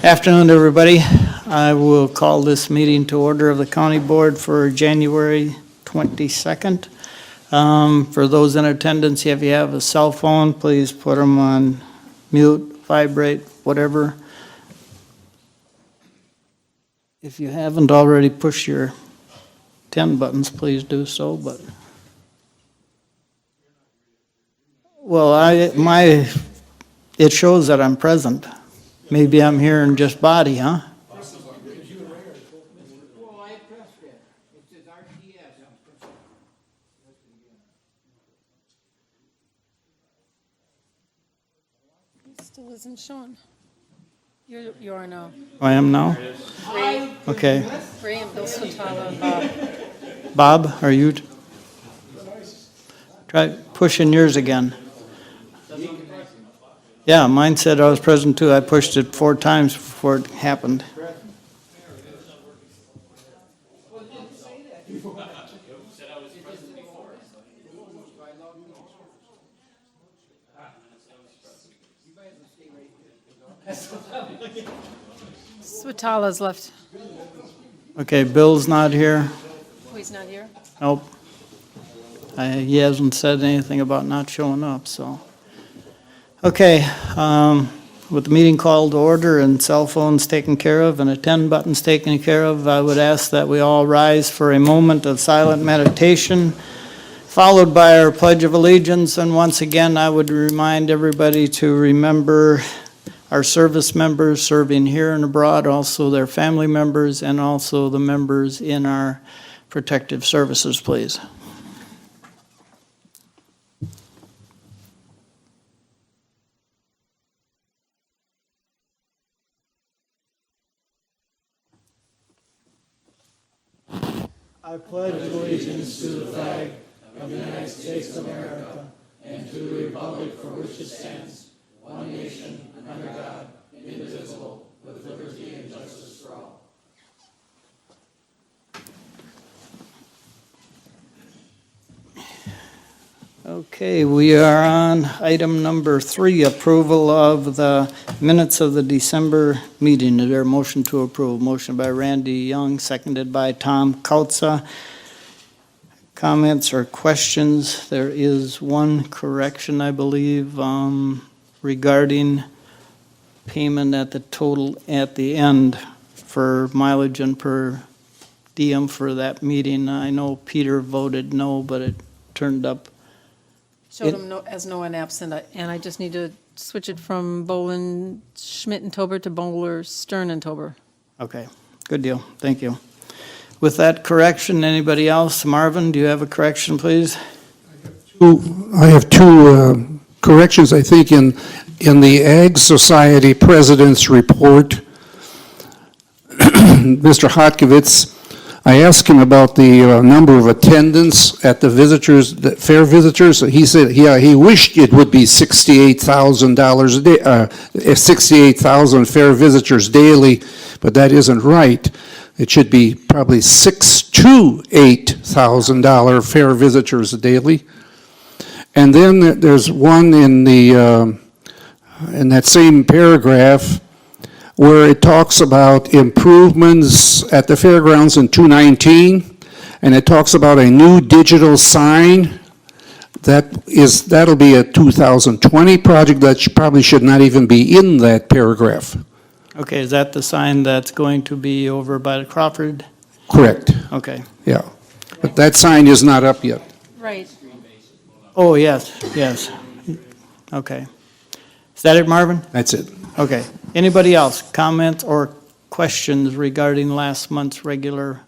Afternoon, everybody. I will call this meeting to order of the County Board for January 22nd. For those in attendance, if you have a cell phone, please put them on mute, vibrate, whatever. If you haven't already pushed your 10 buttons, please do so, but. Well, it shows that I'm present. Maybe I'm here in just body, huh? Well, I pressed it. It says RTS. Still isn't showing. You are now. I am now? Ray, Okay. Ray and Bill Swatala and Bob. Bob, are you? Try pushing yours again. Yeah, mine said I was present too. I pushed it 4 times before it happened. Swatala's left. Okay, Bill's not here. Oh, he's not here? Nope. He hasn't said anything about not showing up, so. Okay, with the meeting called to order and cell phones taken care of and attend buttons taken care of, I would ask that we all rise for a moment of silent meditation, followed by our Pledge of Allegiance. And once again, I would remind everybody to remember our service members serving here and abroad, also their family members, and also the members in our protective services, please. I pledge allegiance to the flag of the United States of America and to the republic for which it stands, one nation, under God, indivisible, with liberty and justice for all. Okay, we are on item number 3, approval of the minutes of the December meeting. Is there a motion to approve? Motion by Randy Young, seconded by Tom Kautza. Comments or questions? There is one correction, I believe, regarding payment at the total at the end for mileage and per diem for that meeting. I know Peter voted no, but it turned up. Showed him as no one absent, and I just need to switch it from Bolin, Schmidt and Tober to Bowler, Stern and Tober. Okay, good deal. Thank you. With that correction, anybody else? Marvin, do you have a correction, please? I have two corrections, I think, in the Ag Society President's Report. Mr. Hotkevitz, I asked him about the number of attendants at the visitors, the fair visitors. He said, yeah, he wished it would be $68,000 a day, 68,000 fair visitors daily, but that isn't right. It should be probably $6,000 to $8,000 fair visitors daily. And then there's one in the in that same paragraph where it talks about improvements at the fairgrounds in 2019, and it talks about a new digital sign. That'll be a 2020 project that probably should not even be in that paragraph. Okay, is that the sign that's going to be over by the Crawford? Correct, Okay. yeah. But that sign is not up yet. Right. Oh, yes, yes. Okay. Is that it, Marvin? That's it. Okay. Anybody else? Comments or questions regarding last month's regular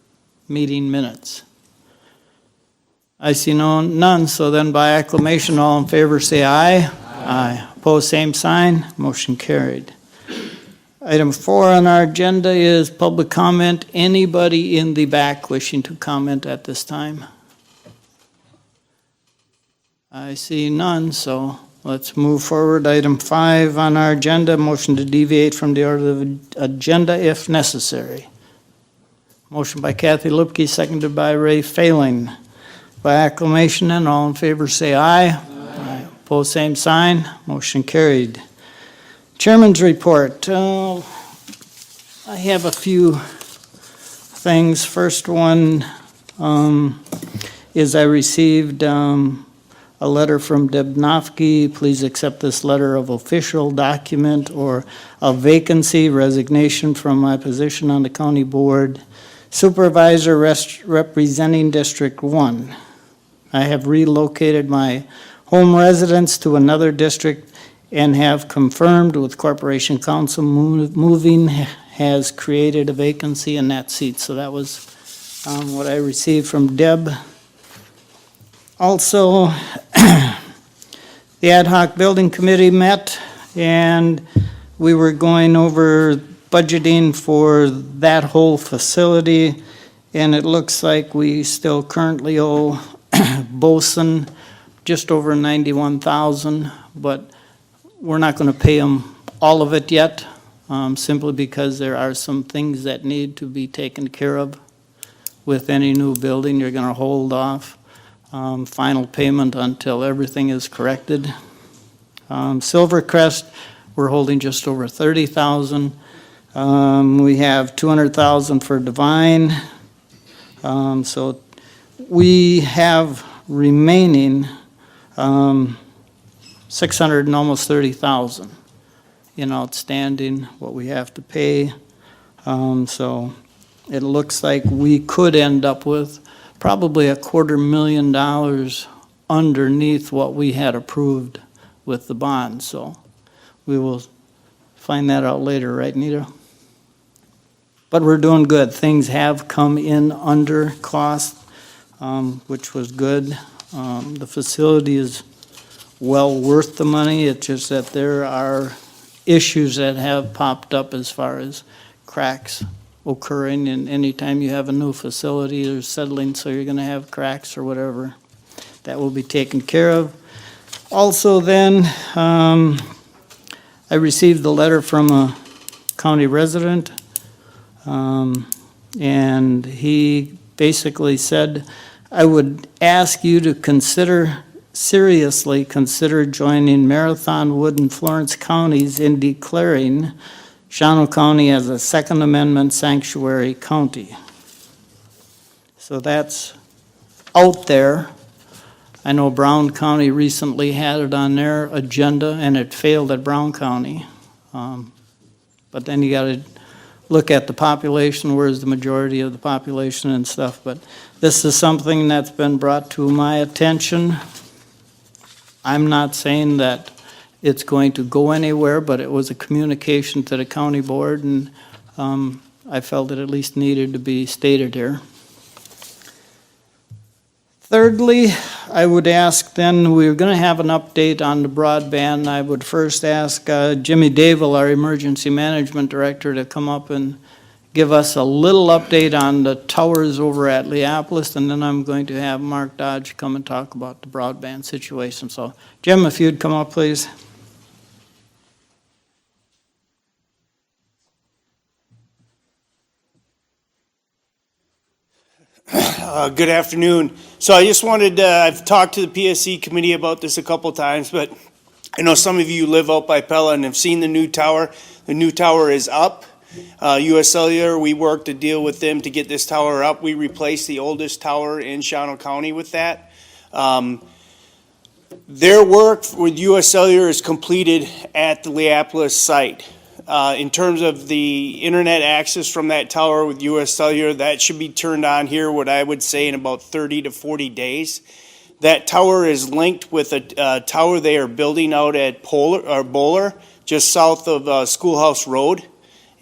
meeting minutes? I see none, so then by acclamation, all in favor say aye. Aye. Opposed, same sign. Motion carried. Item 4 on our agenda is public comment. Anybody in the back wishing to comment at this time? I see none, so let's move forward. Item 5 on our agenda, motion to deviate from the order of the agenda if necessary. Motion by Kathy Lupke, seconded by Ray Failing. By acclamation, and all in favor say aye. Aye. Opposed, same sign. Motion carried. Chairman's report. I have a few things. First one is I received a letter from Deb Nofke. Please accept this letter of official document or a vacancy, resignation from my position on the county board. Supervisor representing District 1. I have relocated my home residence to another district and have confirmed with Corporation Council moving has created a vacancy in that seat. So that was what I received from Deb. Also, the ad hoc building committee met and we were going over budgeting for that whole facility. And it looks like we still currently owe Boson just over 91,000, but we're not going to pay them all of it yet, simply because there are some things that need to be taken care of with any new building. You're going to hold off final payment until everything is corrected. Silvercrest, we're holding just over 30,000. We have 200,000 for Divine. So we have remaining 600 and almost 30,000 in outstanding, what we have to pay. So it looks like we could end up with probably $250,000 underneath what we had approved with the bond. So we will find that out later, right, Nita? But we're doing good. Things have come in under cost, which was good. The facility is well worth the money. It's just that there are issues that have popped up as far as cracks occurring, and anytime you have a new facility, there's settling, so you're gonna have cracks or whatever. That will be taken care of. Also then, I received the letter from a county resident, and he basically said, I would ask you to seriously consider joining Marathon, Wood, and Florence counties in declaring Shawano County as a Second Amendment sanctuary county. So that's out there. I know Brown County recently had it on their agenda and it failed at Brown County. But then you gotta look at the population, where's the majority of the population and stuff. But this is something that's been brought to my attention. I'm not saying that it's going to go anywhere, but it was a communication to the county board, and I felt it at least needed to be stated here. Thirdly, I would ask then, we're going to have an update on the broadband. I would first ask Jimmy Dable, our emergency management director, to come up and give us a little update on the towers over at Leopolis, and then I'm going to have Mark Dodge come and talk about the broadband situation. So, Jim, if you'd come up, please. Good afternoon. So I just wanted, I've talked to the PSC committee about this a couple times, but I know some of you live out by Pella and have seen the new tower. The new tower is up. US Cellular, we worked a deal with them to get this tower up. We replaced the oldest tower in Shawano County with that. Their work with US Cellular is completed at the Leopolis site. In terms of the internet access from that tower with US Cellular, that should be turned on here, what I would say in about 30 to 40 days. That tower is linked with a tower they are building out at Bowler, just south of Schoolhouse Road.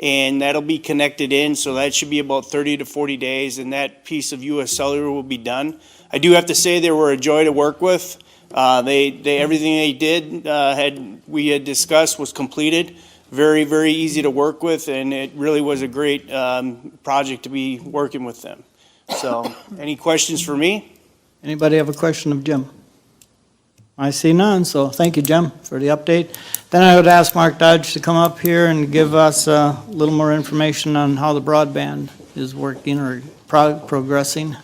And that'll be connected in, so that should be about 30 to 40 days, and that piece of US Cellular will be done. I do have to say they were a joy to work with. Everything they did, we had discussed was completed. Very, very easy to work with, and it really was a great project to be working with them. So, any questions for me? Anybody have a question of Jim? I see none, so thank you, Jim, for the update. Then I would ask Mark Dodge to come up here and give us a little more information on how the broadband is working or progressing.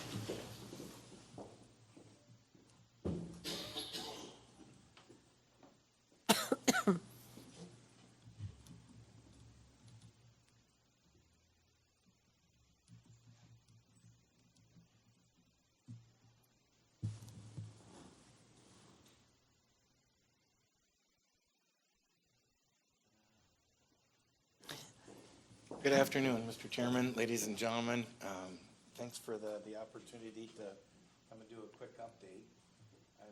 Good afternoon, Mr. Chairman, ladies and gentlemen. Thanks for the opportunity to come and do a quick update. I'm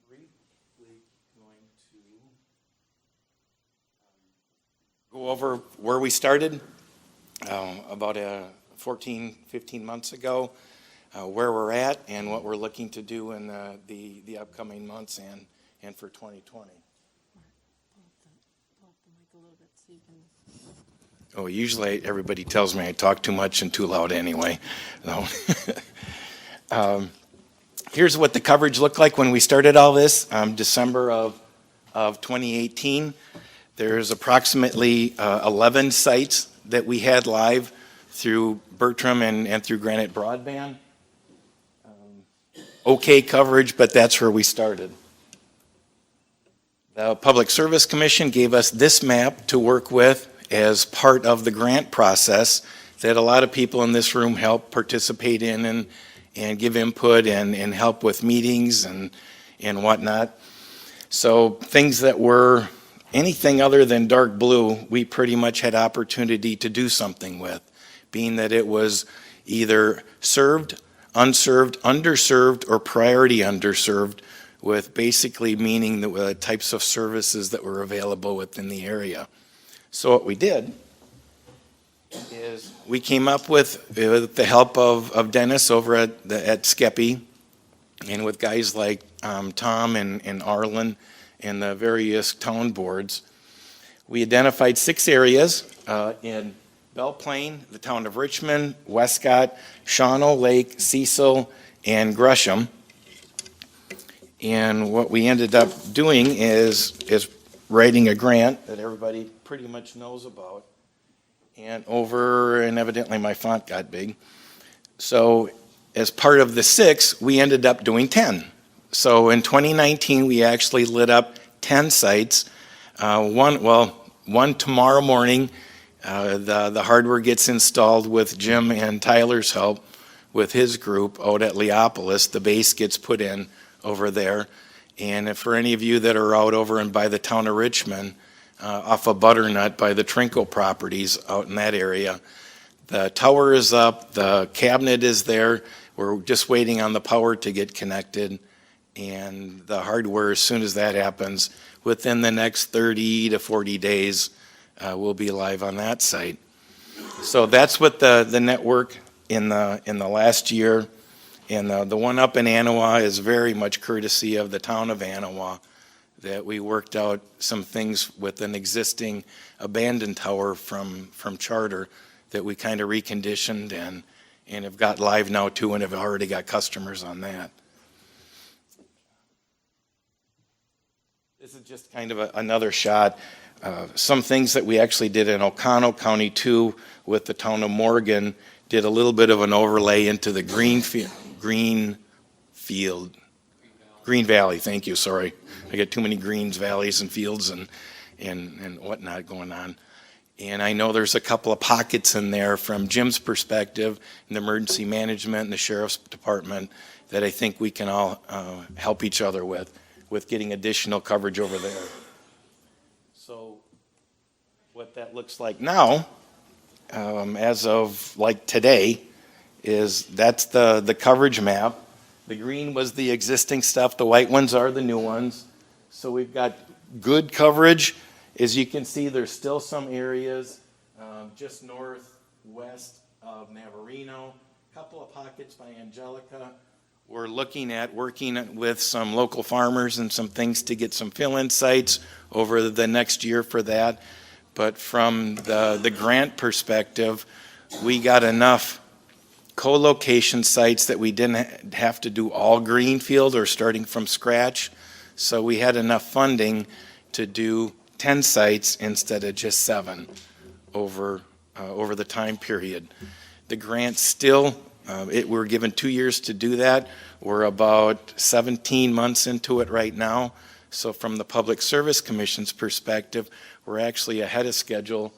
briefly going to go over where we started about 15 months ago, where we're at, and what we're looking to do in the upcoming months and for 2020. Oh, usually everybody tells me I talk too much and too loud anyway. So, here's what the coverage looked like when we started all this, December of 2018. There's approximately 11 sites that we had live through Bertram and through Granite Broadband. Okay coverage, but that's where we started. The Public Service Commission gave us this map to work with as part of the grant process that a lot of people in this room help participate in and give input and help with meetings and whatnot. So things that were anything other than dark blue, we pretty much had opportunity to do something with, being that it was either served, unserved, underserved, or priority underserved, with basically meaning the types of services that were available within the area. So what we did is we came up with the help of Dennis over at Skeppy, and with guys like Tom and Arlen and the various town boards. We identified 6 areas in Belle Plaine, the town of Richmond, Westcott, Shawano Lake, Cecil, and Gresham. And what we ended up doing is writing a grant that everybody pretty much knows about, and evidently my font got big. So as part of the 6, we ended up doing 10. So in 2019, we actually lit up 10 sites. One tomorrow morning, the hardware gets installed with Jim and Tyler's help with his group out at Leopolis. The base gets put in over there. And for any of you that are out over and by the town of Richmond, off of Butternut by the Trinco properties out in that area, the tower is up, the cabinet is there. We're just waiting on the power to get connected. And the hardware, as soon as that happens, within the next 30 to 40 days, we'll be live on that site. So that's what the network in the last year. And the one up in Anawa is very much courtesy of the town of Anawa, that we worked out some things with an existing abandoned tower from Charter that we kind of reconditioned and have got live now too, and have already got customers on that. This is just kind of another shot. Some things that we actually did in Oconto County too with the town of Morgan, did a little bit of an overlay into the Green Valley, thank you, sorry. I get too many greens, valleys, and fields and whatnot going on. And I know there's a couple of pockets in there from Jim's perspective, in the emergency management and the sheriff's department, that I think we can all help each other with getting additional coverage over there. So what that looks like now, as of like today, is that's the coverage map. The green was the existing stuff, the white ones are the new ones. So we've got good coverage. As you can see, there's still some areas just northwest of Navarino, a couple of pockets by Angelica. We're looking at working with some local farmers and some things to get some fill-in sites over the next year for that. But from the grant perspective, we got enough co-location sites that we didn't have to do all greenfield or starting from scratch. So we had enough funding to do 10 sites instead of just 7 over the time period. The grant still, we're given 2 years to do that. We're about 17 months into it right now. So from the Public Service Commission's perspective, we're actually ahead of schedule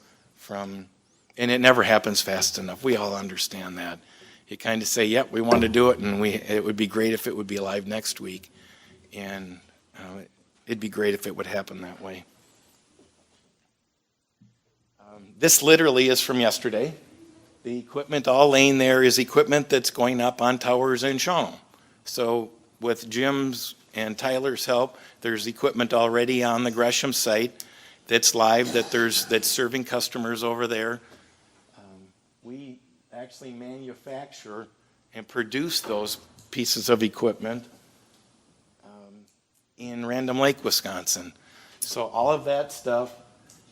and it never happens fast enough. We all understand that. You kind of say, yep, we want to do it, and it would be great if it would be live next week. And it'd be great if it would happen that way. This literally is from yesterday. The equipment all laying there is equipment that's going up on towers in Shawano. So with Jim's and Tyler's help, there's equipment already on the Gresham site that's live, that's serving customers over there. We actually manufacture and produce those pieces of equipment in Random Lake, Wisconsin. So all of that stuff,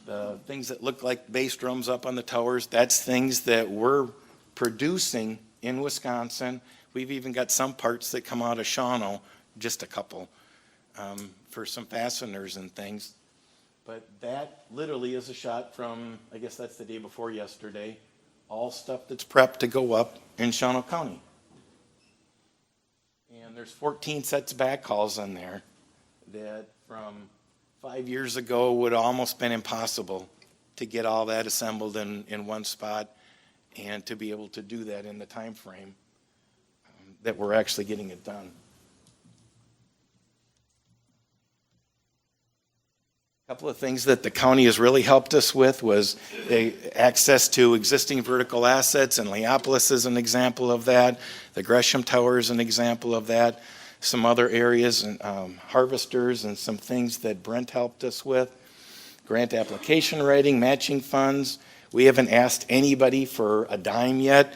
the things that look like bass drums up on the towers, that's things that we're producing in Wisconsin. We've even got some parts that come out of Shawano, just a couple, for some fasteners and things. But that literally is a shot from, I guess that's the day before yesterday, all stuff that's prepped to go up in Shawano County. And there's 14 sets of backhauls in there that from 5 years ago would almost been impossible to get all that assembled in one spot and to be able to do that in the time frame that we're actually getting it done. A couple of things that the county has really helped us with was access to existing vertical assets, and Leopolis is an example of that. The Gresham Tower is an example of that. Some other areas, and harvesters and some things that Brent helped us with. Grant application writing, matching funds. We haven't asked anybody for a dime yet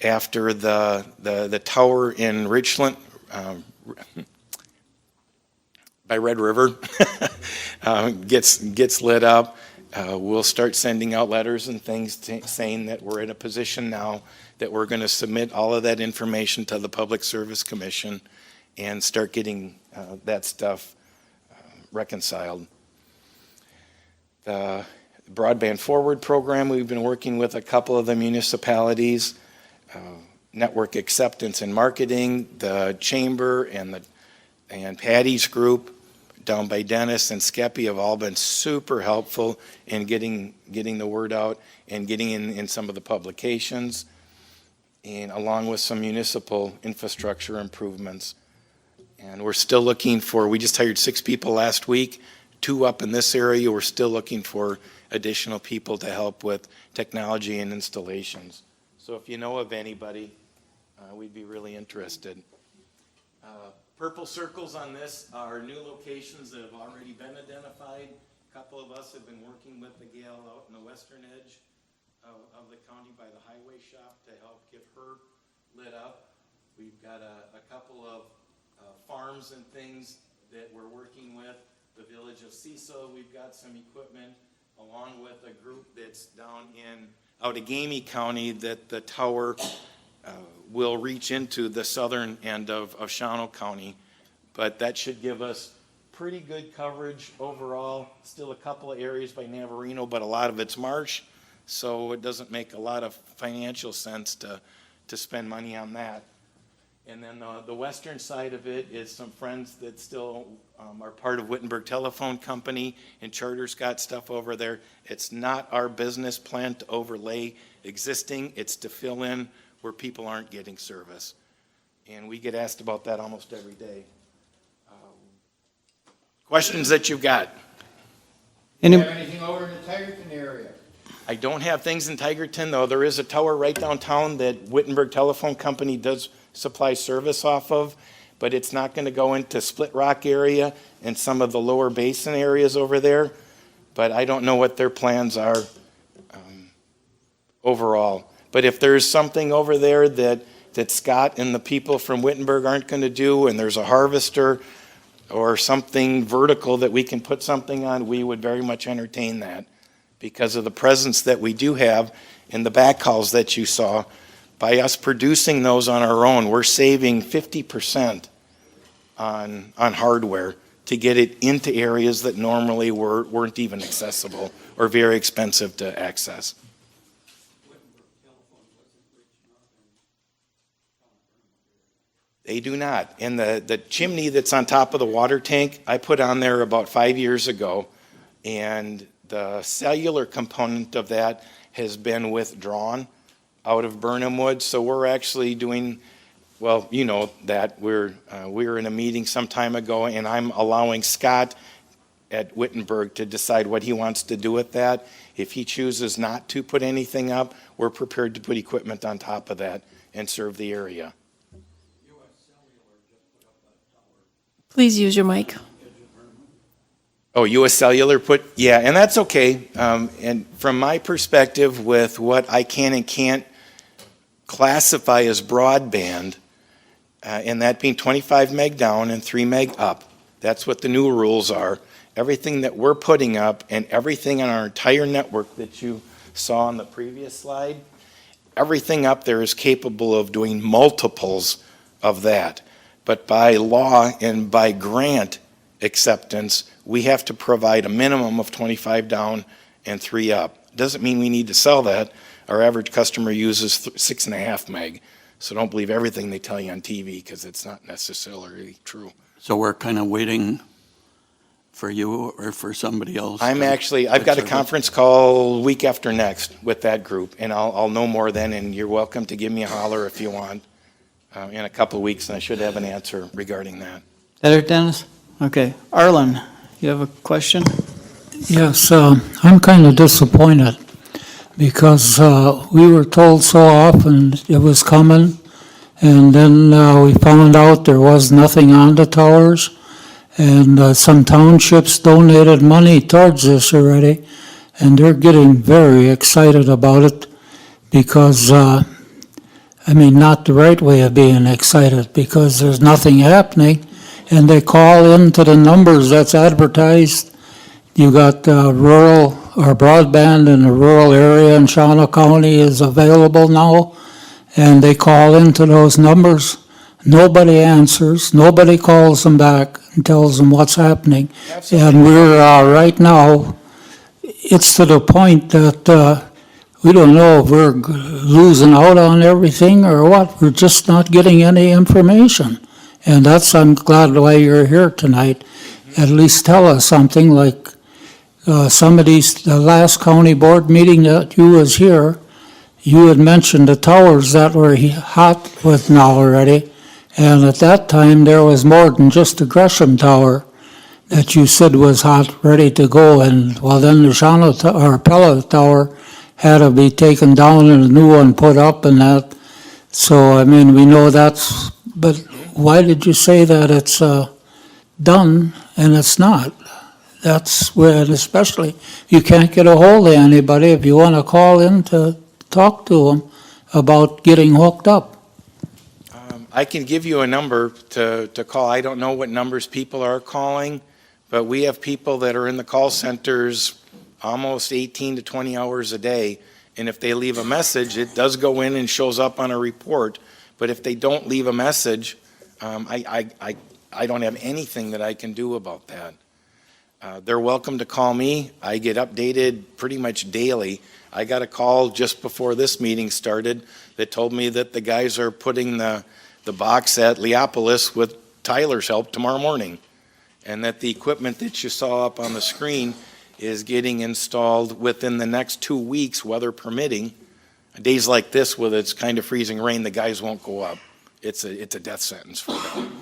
after the tower in Richland, by Red River, gets lit up. We'll start sending out letters and things saying that we're in a position now that we're going to submit all of that information to the Public Service Commission and start getting that stuff reconciled. The Broadband Forward program, we've been working with a couple of the municipalities, network acceptance and marketing, the chamber and Patty's group down by Dennis and Skeppy have all been super helpful in getting the word out and getting in some of the publications, and along with some municipal infrastructure improvements. And we're still looking for, we just hired 6 people last week, 2 up in this area. We're still looking for additional people to help with technology and installations. So if you know of anybody, we'd be really interested. Purple circles on this are new locations that have already been identified. A couple of us have been working with the gal out in the western edge of the county by the highway shop to help get her lit up. We've got a couple of farms and things that we're working with. The village of Cecil, we've got some equipment along with a group that's down in Outagamie County that the tower will reach into the southern end of Shawano County. But that should give us pretty good coverage overall. Still a couple of areas by Navarino, but a lot of it's marsh. So it doesn't make a lot of financial sense to spend money on that. And then the western side of it is some friends that still are part of Wittenberg Telephone Company, and Charter's got stuff over there. It's not our business plan to overlay existing. It's to fill in where people aren't getting service. And we get asked about that almost every day. Questions that you've got? Do you have anything over in the Tigerton area? I don't have things in Tigerton, though. There is a tower right downtown that Wittenberg Telephone Company does supply service off of, but it's not going to go into Split Rock area and some of the lower basin areas over there. But I don't know what their plans are overall. But if there's something over there that Scott and the people from Wittenberg aren't going to do, and there's a harvester or something vertical that we can put something on, we would very much entertain that because of the presence that we do have in the backhauls that you saw. By us producing those on our own, we're saving 50% on hardware to get it into areas that normally weren't even accessible or very expensive to access. They do not. And the chimney that's on top of the water tank, I put on there about 5 years ago, and the cellular component of that has been withdrawn out of Burnham Woods. So we're actually doing, well, you know that we were in a meeting some time ago, and I'm allowing Scott at Wittenberg to decide what he wants to do with that. If he chooses not to put anything up, we're prepared to put equipment on top of that and serve the area. Please use your mic. Oh, US Cellular yeah, and that's okay. And from my perspective, with what I can and can't classify as broadband, and that being 25 meg down and 3 meg up, that's what the new rules are. Everything that we're putting up and everything on our entire network that you saw on the previous slide, everything up there is capable of doing multiples of that. But by law and by grant acceptance, we have to provide a minimum of 25 down and 3 up. Doesn't mean we need to sell that. Our average customer uses 6.5 meg. So don't believe everything they tell you on TV, because it's not necessarily true. So we're kind of waiting for you or for somebody else? I've got a conference call week after next with that group, and I'll know more then, and you're welcome to give me a holler if you want in a couple of weeks, and I should have an answer regarding that. That it, Dennis? Okay. Arlen, you have a question? Yes, I'm kind of disappointed because we were told so often it was coming, and then we found out there was nothing on the towers, and some townships donated money towards this already, and they're getting very excited about it because, not the right way of being excited, because there's nothing happening, and they call into the numbers that's advertised. You got rural or broadband in the rural area in Shawano County is available now, and they call into those numbers. Nobody answers, nobody calls them back and tells them what's happening. And we're, right now, it's to the point that we don't know if we're losing out on everything or what. We're just not getting any information. And I'm glad why you're here tonight. At least tell us something like the last county board meeting that you was here, you had mentioned the towers that were hot with now already. And at that time, there was more than just the Gresham Tower that you said was hot, ready to go. And well, then the Pella Tower had to be taken down and a new one put up and that. So, we know that's, but why did you say that it's done and it's not? That's where, especially, you can't get a hold of anybody if you want to call in to talk to them about getting hooked up. I can give you a number to call. I don't know what numbers people are calling, but we have people that are in the call centers almost 18 to 20 hours a day. And if they leave a message, it does go in and shows up on a report. But if they don't leave a message, I don't have anything that I can do about that. They're welcome to call me. I get updated pretty much daily. I got a call just before this meeting started that told me that the guys are putting the box at Leopolis with Tyler's help tomorrow morning, and that the equipment that you saw up on the screen is getting installed within the next 2 weeks, weather permitting. Days like this, with it's kind of freezing rain, the guys won't go up. It's a death sentence for them.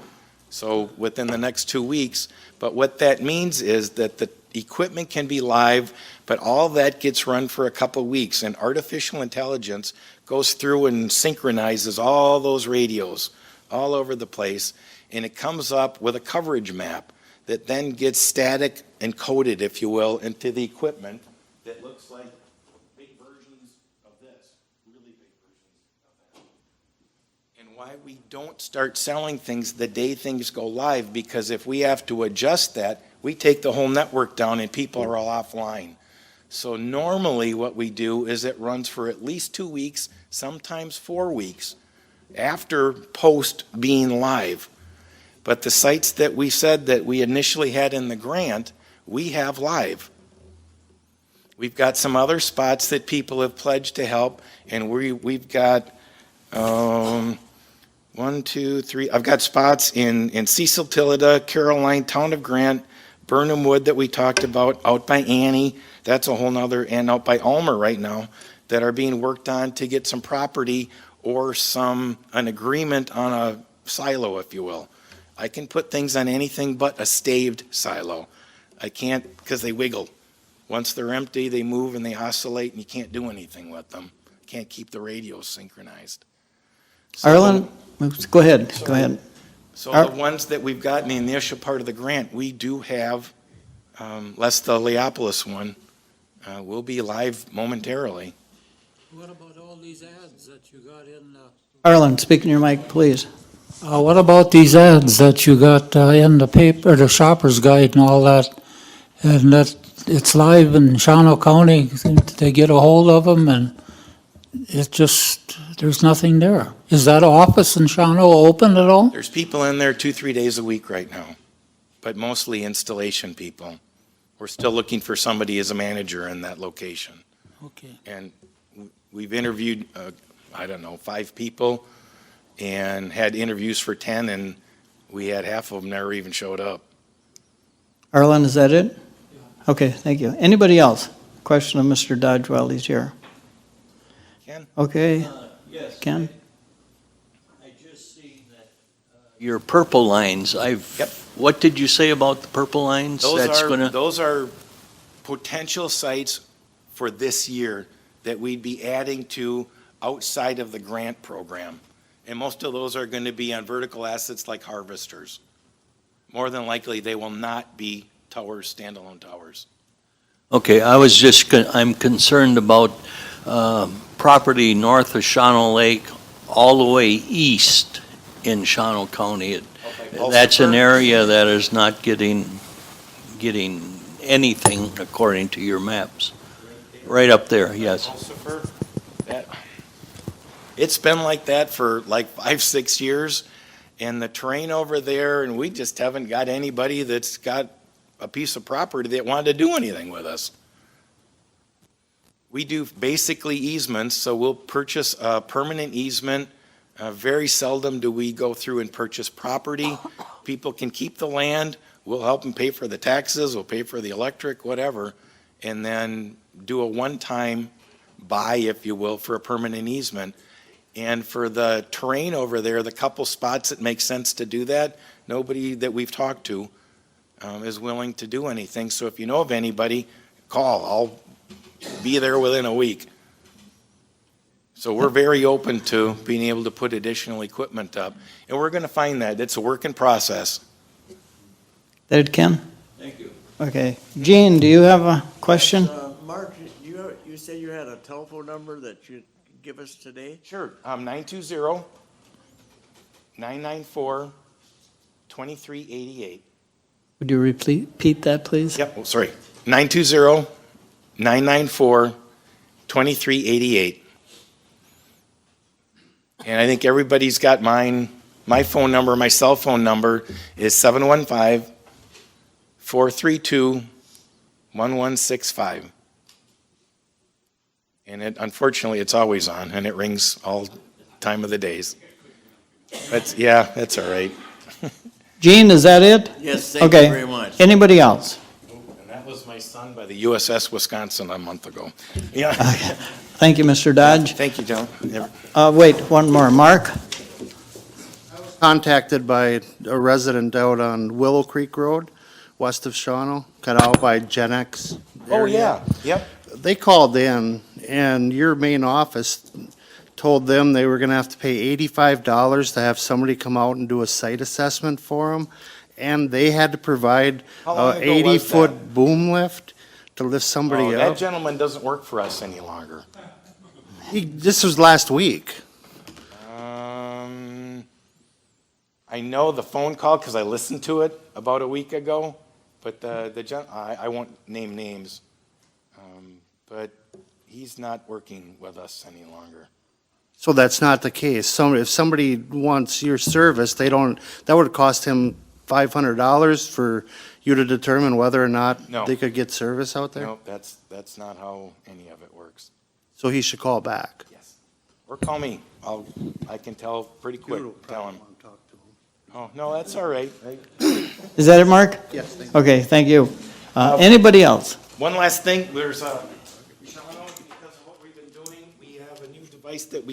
So within the next 2 weeks, but what that means is that the equipment can be live, but all that gets run for a couple weeks, and artificial intelligence goes through and synchronizes all those radios all over the place, and it comes up with a coverage map that then gets static encoded, if you will, into the equipment that looks like big versions of this, really big versions of that. And why we don't start selling things the day things go live, because if we have to adjust that, we take the whole network down and people are all offline. So normally what we do is it runs for at least 2 weeks, sometimes 4 weeks, after post being live. But the sites that we said that we initially had in the grant, we have live. We've got some other spots that people have pledged to help, and we've got 1, 2, 3. I've got spots in Cecil, Tillida, Caroline, Town of Grant, Burnham Wood that we talked about, out by Annie, that's a whole nother, and out by Ulmer right now, that are being worked on to get some property or an agreement on a silo, if you will. I can put things on anything but a staved silo. I can't, because they wiggle. Once they're empty, they move and they oscillate, and you can't do anything with them. Can't keep the radios synchronized. So- Arlen, go ahead, go ahead. So the ones that we've gotten in the initial part of the grant, we do have, less the Leopolis one, will be live momentarily. What about all these ads that you got in? Arlen, speak in your mic, please. What about these ads that you got in the paper, the shopper's guide and all that? And that it's live in Shawano County, they get a hold of them and it just, there's nothing there. Is that office in Shawano open at all? There's people in there 2-3 days a week right now, but mostly installation people. We're still looking for somebody as a manager in that location. Okay. And we've interviewed, 5 people and had interviews for 10, and we had half of them never even showed up. Arlen, is that it? Okay, thank you. Anybody else? Question of Mr. Dodge while he's here. Ken? Okay, Yes. Ken? I just see that. Your purple lines, Yep. what did you say about the purple lines? Those are potential sites for this year that we'd be adding to outside of the grant program. And most of those are going to be on vertical assets like harvesters. More than likely, they will not be towers, standalone towers. Okay, I'm concerned about property north of Shawano Lake, all the way east in Shawano County. That's an area that is not getting anything according to your maps. Right up there, yes. Pulsifer, it's been like that for like 5-6 years, and the terrain over there, and we just haven't got anybody that's got a piece of property that wanted to do anything with us. We do basically easements, so we'll purchase a permanent easement. Very seldom do we go through and purchase property. People can keep the land, we'll help them pay for the taxes, we'll pay for the electric, whatever, and then do a one-time buy, if you will, for a permanent easement. And for the terrain over there, the couple spots that make sense to do that, nobody that we've talked to is willing to do anything. So if you know of anybody, call. I'll be there within a week. So we're very open to being able to put additional equipment up. And we're going to find that. It's a work in process. That it, Ken? Thank you. Okay. Gene, do you have a question? Mark, you said you had a telephone number that you'd give us today? Sure. 920-994-2388. Would you repeat that, please? Yep, oh, sorry. 920-994-2388. And I think everybody's got mine. My phone number, my cell phone number is 715-432-1165. And unfortunately, it's always on, and it rings all time of the days. But yeah, that's all right. Gene, is that it? Yes, thank Okay. you very much. Anybody else? And that was my son by the USS Wisconsin a month ago. Yeah. Thank you, Mr. Dodge. Thank you, John. Wait, one more. Mark? Contacted by a resident out on Willow Creek Road, west of Shawano, kind of out by Gen X Oh, area. yeah, yep. They called in, and your main office told them they were gonna have to pay $85 to have somebody come out and do a site assessment for them, and they had to provide How long a ago was 80-foot boom lift to lift somebody Oh, that up. gentleman doesn't work for us any longer. This was last week. I know the phone call because I listened to it about a week ago, but I won't name names. But he's not working with us any longer. So that's not the case. If somebody wants your service, that would cost him $500 for you to determine whether or not No. they could get service out there? No, that's not how any of it works. So he should call back. Yes. Or call me. I can tell pretty quick, tell him. Oh, no, that's all right. Is that it, Mark? Yes, thank you. Okay, thank you. Anybody else? One last thing, there's Shawano, because of what we've been doing, we have a new device that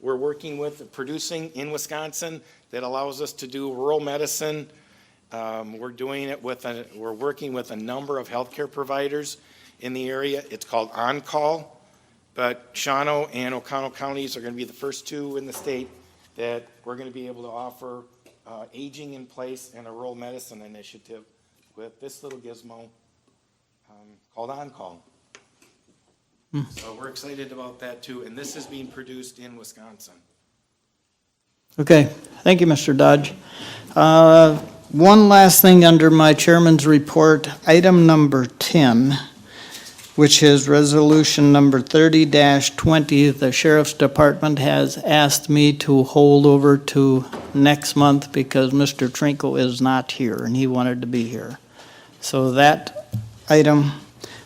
we're working with, producing in Wisconsin, that allows us to do rural medicine We're doing it we're working with a number of healthcare providers in the area. It's called On Call, but Shawano and O'Connell counties are going to be the first two in the state that we're going to be able to offer aging in place and a rural medicine initiative with this little gizmo called On Call. So we're excited about that too, and this is being produced in Wisconsin. Okay, thank you, Mr. Dodge. One last thing under my chairman's report, item number 10, which is resolution number 30-20. The sheriff's department has asked me to hold over to next month because Mr. Trinko is not here and he wanted to be here. So that item,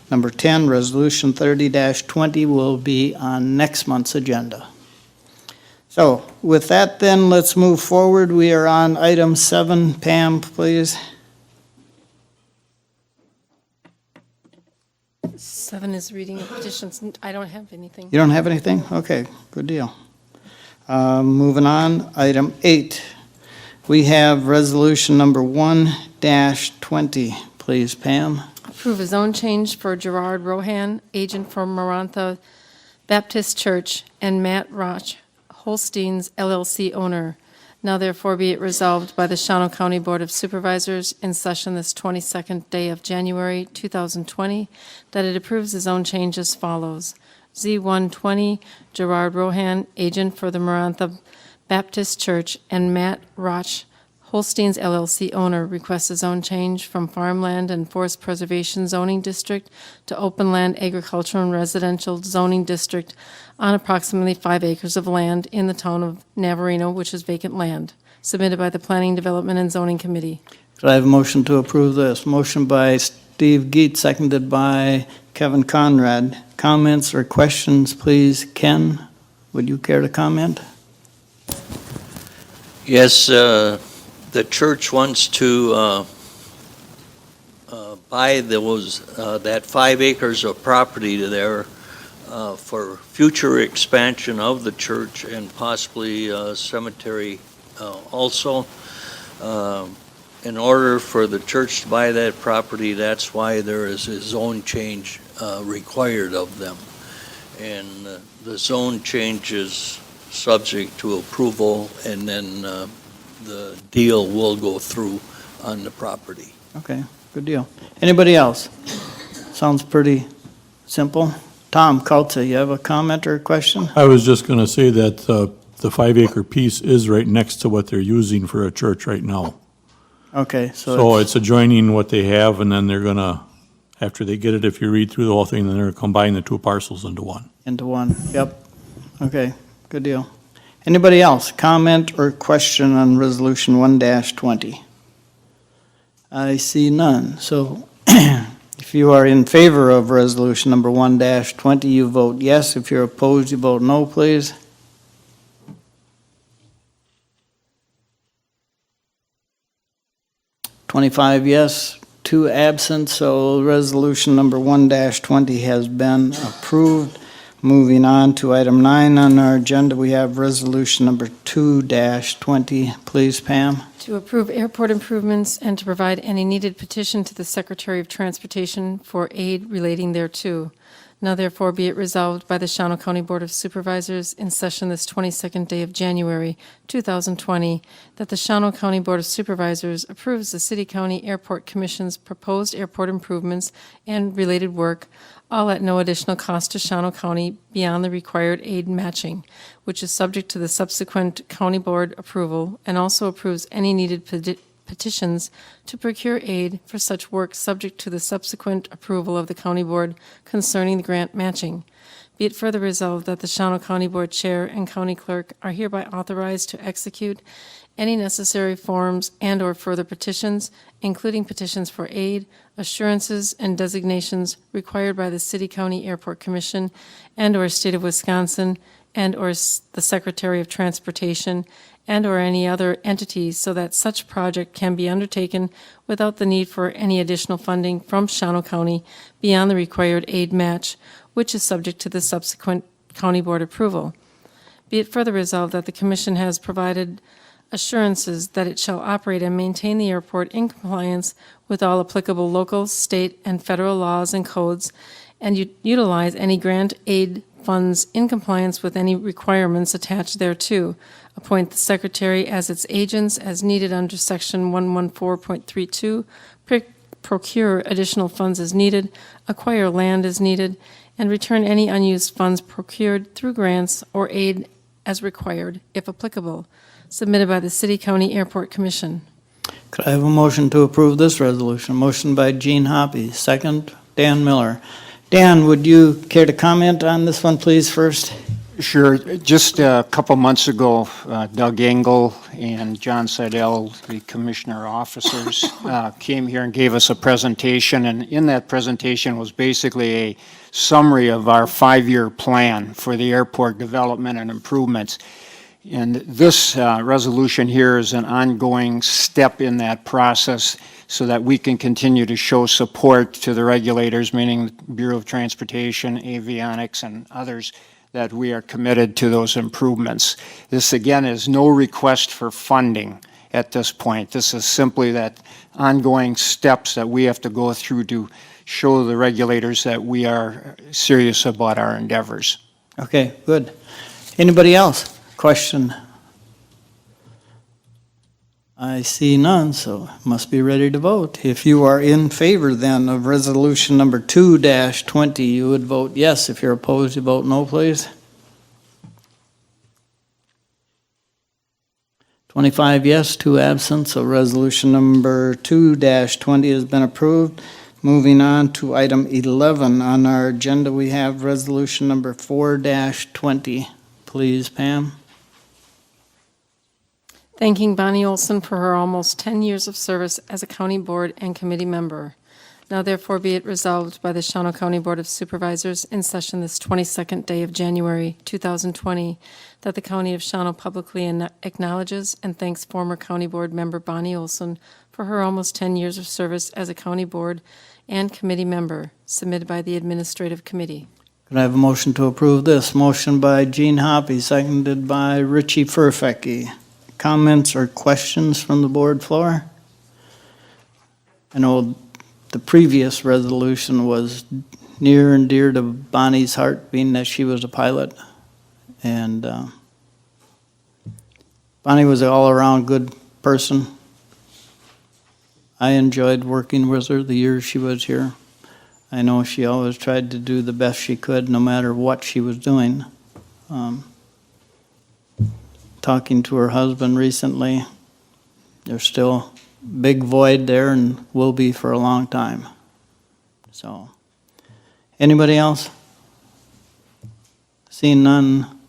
number 10, resolution 30-20, will be on next month's agenda. So with that then, let's move forward. We are on item 7. Pam, please. 7 is reading of petitions. I don't have anything. You don't have anything? Okay, good deal. Moving on, item 8. We have resolution number 1-20. Please, Pam. Approve a zone change for Gerard Rohan, agent for Marantha Baptist Church, and Matt Roch, Holstein's LLC owner. Now therefore be it resolved by the Shawano County Board of Supervisors in session this 22nd day of January 2020 that it approves the zone change as follows. Z120, Gerard Rohan, agent for the Marantha Baptist Church, and Matt Roch, Holstein's LLC owner, requests a zone change from farmland and forest preservation zoning district to open land agricultural and residential zoning district on approximately 5 acres of land in the town of Navarino, which is vacant land, submitted by the Planning, Development, and Zoning Committee. Could I have a motion to approve this? Motion by Steve Geet, seconded by Kevin Conrad. Comments or questions, please? Ken, would you care to comment? Yes, the church wants to buy that 5 acres of property there for future expansion of the church and possibly cemetery also. In order for the church to buy that property, that's why there is a zone change required of them. And the zone change is subject to approval, and then the deal will go through on the property. Okay, good deal. Anybody else? Sounds pretty simple. Tom Kautza, you have a comment or a question? I was just going to say that the 5 acre piece is right next to what they're using for a church right now. Okay, So it's adjoining what they have, and then they're going to, after they get it, if you read through the whole thing, then they're going to combine the 2 parcels into one. into one, yep. Okay, good deal. Anybody else, comment or question on resolution 1-20? I see none. So if you are in favor of resolution number 1-20, you vote yes. If you're opposed, you vote no, please. $25 yes, 2 absent, so resolution number 1-20 has been approved. Moving on to item 9 on our agenda, we have resolution number 2-20. Please, Pam. To approve airport improvements and to provide any needed petition to the Secretary of Transportation for aid relating thereto. Now therefore be it resolved by the Shawano County Board of Supervisors in session this 22nd day of January 2020 that the Shawano County Board of Supervisors approves the City County Airport Commission's proposed airport improvements and related work, all at no additional cost to Shawano County beyond the required aid matching, which is subject to the subsequent county board approval, and also approves any needed petitions to procure aid for such work subject to the subsequent approval of the county board concerning the grant matching. Be it further resolved that the Shawano County Board Chair and County Clerk are hereby authorized to execute any necessary forms and/or further petitions, including petitions for aid, assurances, and designations required by the City County Airport Commission and/or State of Wisconsin and/or the Secretary of Transportation and/or any other entity so that such project can be undertaken without the need for any additional funding from Shawano County beyond the required aid match, which is subject to the subsequent county board approval. Be it further resolved that the Commission has provided assurances that it shall operate and maintain the airport in compliance with all applicable local, state, and federal laws and codes, and utilize any grant aid funds in compliance with any requirements attached thereto. Appoint the secretary as its agents as needed under Section 114.32, procure additional funds as needed, acquire land as needed, and return any unused funds procured through grants or aid as required, if applicable, submitted by the City County Airport Commission. Could I have a motion to approve this resolution? Motion by Gene Hoppy, second Dan Miller. Dan, would you care to comment on this one, please, first? Sure. Just a couple months ago, Doug Engel and John Seidel, the commissioner officers, came here and gave us a presentation, and in that presentation was basically a summary of our 5-year plan for the airport development and improvements. And this resolution here is an ongoing step in that process so that we can continue to show support to the regulators, meaning the Bureau of Transportation, Avionics, and others, that we are committed to those improvements. This, again, is no request for funding at this point. This is simply that ongoing steps that we have to go through to show the regulators that we are serious about our endeavors. Okay, good. Anybody else? Question? I see none, so must be ready to vote. If you are in favor then of resolution number 2-20, you would vote yes. If you're opposed, you vote no, please. 25 yes, 2 absent, so resolution number 2-20 has been approved. Moving on to item 11 on our agenda, we have resolution number 4-20. Please, Pam. Thanking Bonnie Olson for her almost 10 years of service as a county board and committee member. Now therefore be it resolved by the Shawano County Board of Supervisors in session this 22nd day of January 2020 that the County of Shawano publicly acknowledges and thanks former County Board member Bonnie Olson for her almost 10 years of service as a county board and committee member, submitted by the Administrative Committee. Could I have a motion to approve this? Motion by Gene Hoppy, seconded by Richie Furfecke. Comments or questions from the board floor? I know the previous resolution was near and dear to Bonnie's heart, being that she was a pilot. And Bonnie was an all-around good person. I enjoyed working with her the years she was here. I know she always tried to do the best she could, no matter what she was doing. Talking to her husband recently, there's still a big void there and will be for a long time. So, anybody else? Seeing none,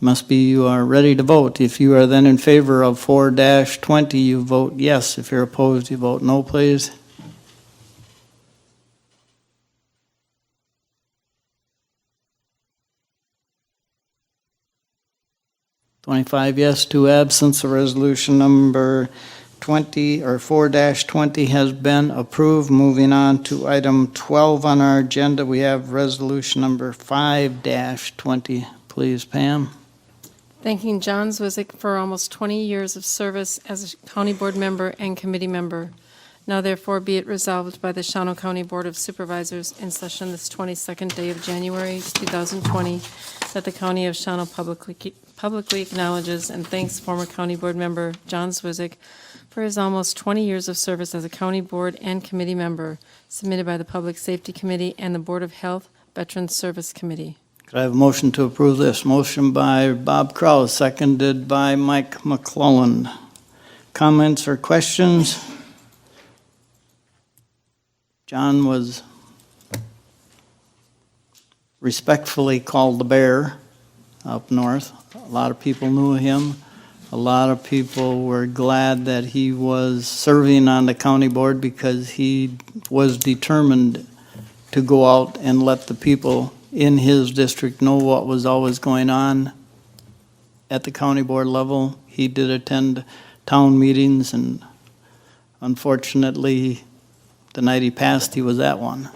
must be you are ready to vote. If you are then in favor of 4-20, you vote yes. If you're opposed, you vote no, please. $25 yes, 2 absent. So resolution number 20 or 4-20 has been approved. Moving on to item 12 on our agenda, we have resolution number 5-20. Please, Pam. Thanking John Zwizik for almost 20 years of service as a county board member and committee member. Now therefore be it resolved by the Shawano County Board of Supervisors in session this 22nd day of January 2020 that the County of Shawano publicly acknowledges and thanks former county board member John Zwizik for his almost 20 years of service as a county board and committee member, submitted by the Public Safety Committee and the Board of Health Veterans Service Committee. Could I have a motion to approve this? Motion by Bob Kraus, seconded by Mike McClellan. Comments or questions? John was respectfully called the Bear up north. A lot of people knew him. A lot of people were glad that he was serving on the county board because he was determined to go out and let the people in his district know what was always going on at the county board level. He did attend town meetings, and unfortunately, the night he passed, he was at one.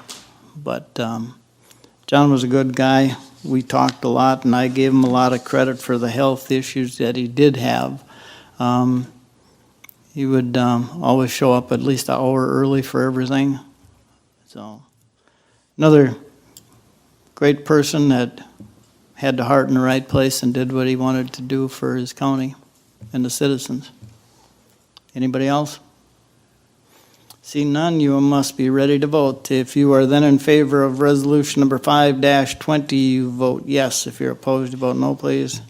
But John was a good guy. We talked a lot, and I gave him a lot of credit for the health issues that he did have. He would always show up at least an hour early for everything. So, another great person that had the heart in the right place and did what he wanted to do for his county and the citizens. Anybody else? Seeing none, you must be ready to vote. If you are then in favor of resolution number 5-20, you vote yes. If you're opposed, you vote no, please.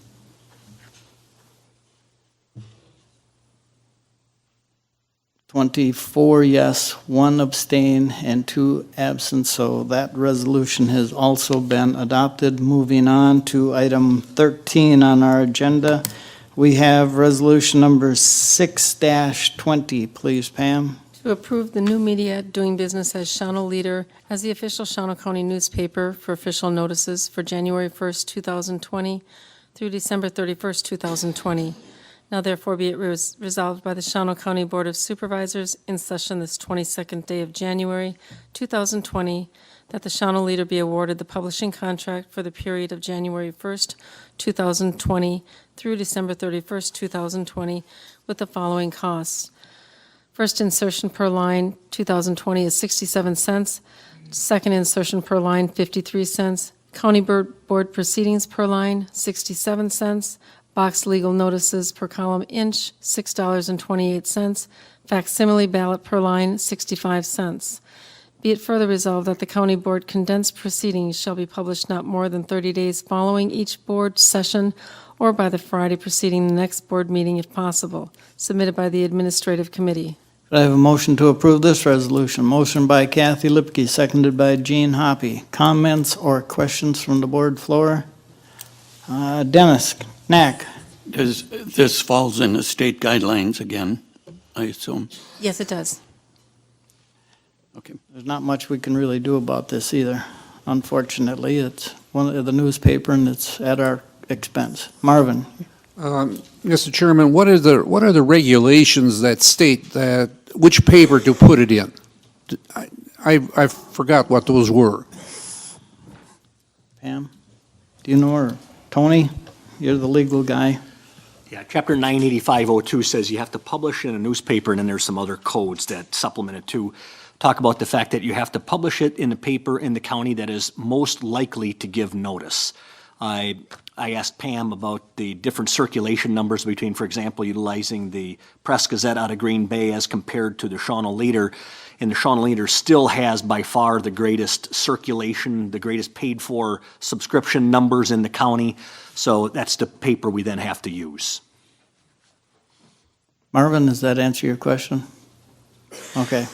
24 yes, 1 abstain, and 2 absent, so that resolution has also been adopted. Moving on to item 13 on our agenda, we have resolution number 6-20. Please, Pam. To approve the new media doing business as Shawano Leader as the official Shawano County newspaper for official notices for January 1st, 2020 through December 31st, 2020. Now therefore be it resolved by the Shawano County Board of Supervisors in session this 22nd day of January 2020 that the Shawano Leader be awarded the publishing contract for the period of January 1st, 2020 through December 31st, 2020 with the following costs. First insertion per line 2020 is 67 cents. Second insertion per line 53 cents. County Board proceedings per line 67 cents. Box legal notices per column inch, $6.28. Facsimile ballot per line, 65 cents. Be it further resolved that the County Board condensed proceedings shall be published not more than 30 days following each board session or by the Friday preceding the next board meeting if possible, submitted by the Administrative Committee. Could I have a motion to approve this resolution? Motion by Kathy Lipke, seconded by Gene Hoppy. Comments or questions from the board floor? Dennis Knack. This falls in the state guidelines again, I assume? Yes, it does. Okay. There's not much we can really do about this either. Unfortunately, it's one of the newspaper and it's at our expense. Marvin. Mr. Chairman, what are the regulations that state that which paper to put it in? I forgot what those were. Pam, do you know, or Tony? You're the legal guy. Yeah, Chapter 98502 says you have to publish in a newspaper, and then there's some other codes that supplement it too. Talk about the fact that you have to publish it in the paper in the county that is most likely to give notice. I asked Pam about the different circulation numbers between, for example, utilizing the Press Gazette out of Green Bay as compared to the Shawano Leader. And the Shawano Leader still has by far the greatest circulation, the greatest paid-for subscription numbers in the county. So that's the paper we then have to use. Marvin, does that answer your question? Okay.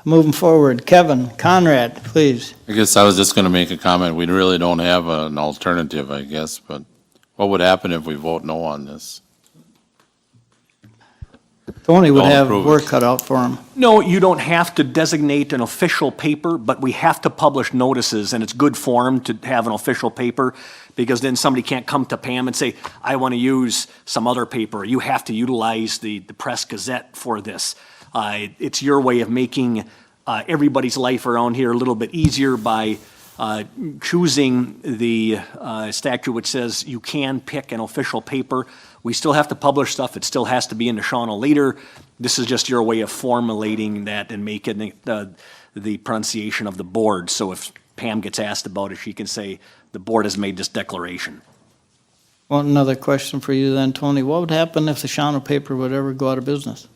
Moving forward, Kevin Conrad, please. I guess I was just going to make a comment. We really don't have an alternative, I guess, but what would happen if we vote no on this? Tony would Don't have approve it. work cut out for him. No, you don't have to designate an official paper, but we have to publish notices, and it's good form to have an official paper, because then somebody can't come to Pam and say, I want to use some other paper. You have to utilize the Press Gazette for this. It's your way of making everybody's life around here a little bit easier by choosing the statute which says you can pick an official paper. We still have to publish stuff. It still has to be in the Shawano Leader. This is just your way of formulating that and making the pronunciation of the board. So if Pam gets asked about it, she can say, the board has made this declaration. Well, another question for you then, Tony. What would happen if the Shawano paper would ever go out of business?